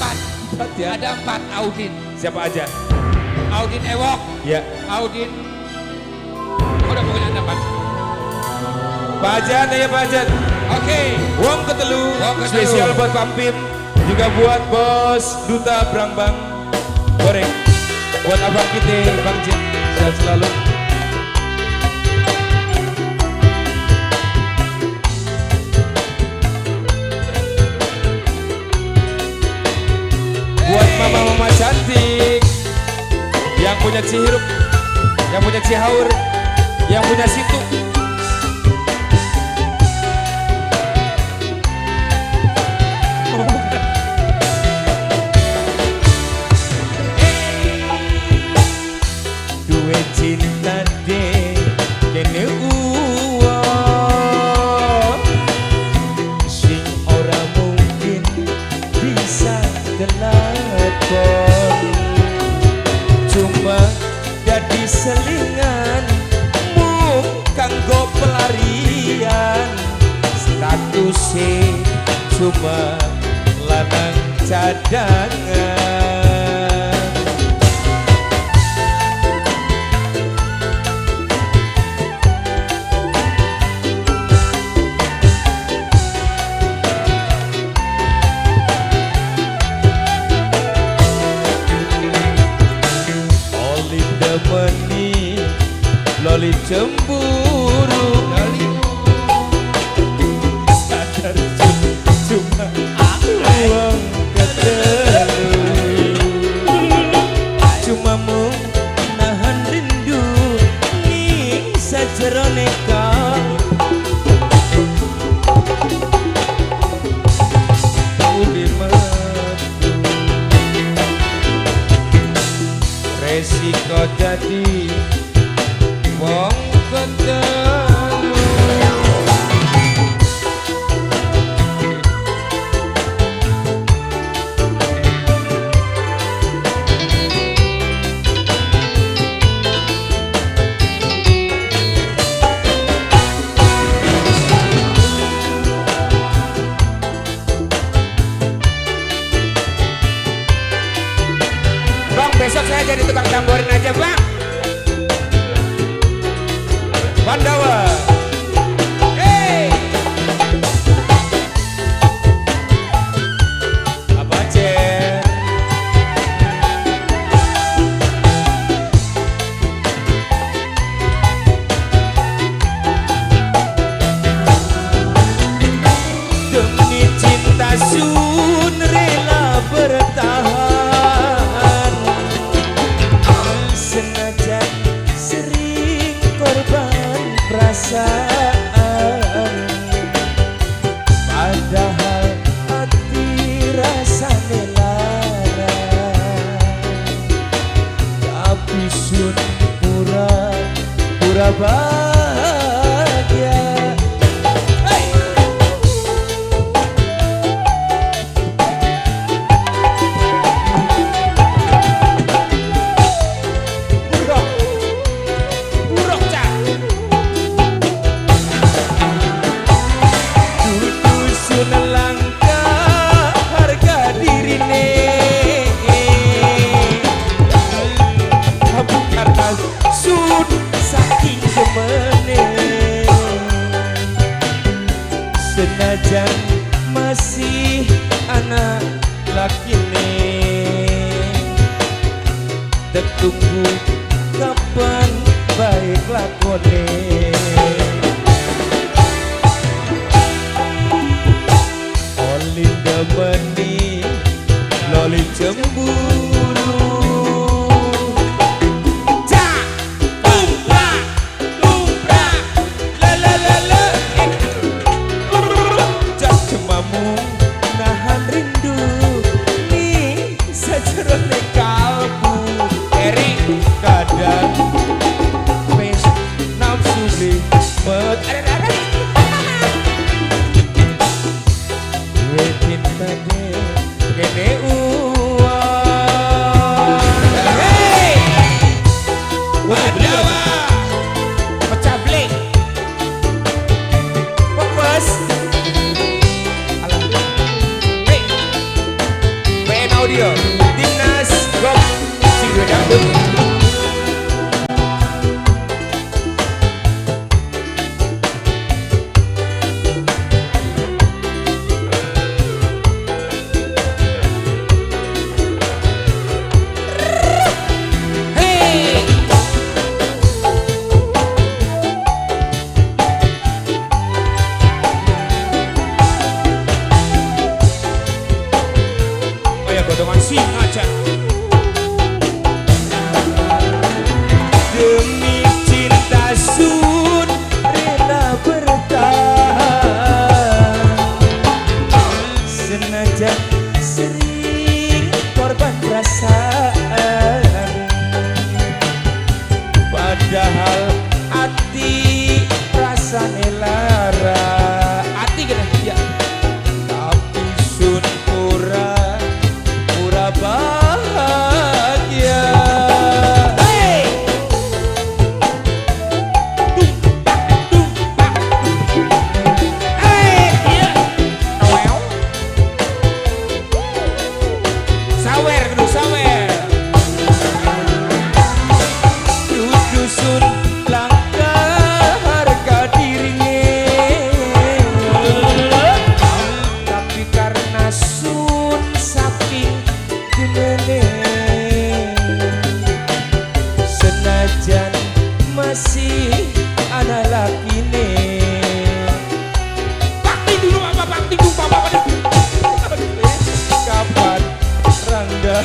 empat. Ya. Ada 4 Audin. Siapa aja? Audin Ewok. Ya. Audin. Udah pokoknya ada 4. Pak Ajat ya Pak Ajat. Oke. Wong ketelu. Wong ketelu. Spesial buat Pampim. Juga buat bos Duta Brangbang. Goreng. Buat abang kita Bang Jin. Sehat selalu. Buat mama-mama cantik yang punya Cihirup, yang punya Cihaur, yang punya Situ. Dua cinta deh kene uang sing ora mungkin bisa kelakon, cuma jadi selingan mung kanggo pelarian, statusnya cuma lanang cadangan. Demeni loli cemburu, loli sadar cuma uang ketelu, cuma mau nahan rindu ning sajerone kau. Udah metu resiko jadi wong ketelu. Bang, besok saya jadi tukang tamborin aja, Bang. Pandawa. Hey. Apa Cer? Demi cinta sun rela bertahan, senajan sering korban perasaan, padahal hati rasane lara, tapi sun pura bahagia. Senajan masih anak laki tertunggu kapan baik lakone. Oli demeni loli cemburu, nahan rindu nih sajerone kalbu. Eri kadang wis nafsu limet duwe cinta deh kene uang. Hey, Pandawa pecah blik fokus. Audio Timnas Gok sing duwe dangdut. Godongan singa aja. Demi cinta sun rela bertahan, senajan sering korban perasaan, padahal hati rasane lara. Hati gini ya. Tapi sun bahagia. Hey! Hey! Yeah. Sawer kudu sawer. Dusun langkah harga dirinya, tapi karena sun saking senajan masih ada laki nih. Bakti dulu apa bakti dulu apa kapan rangga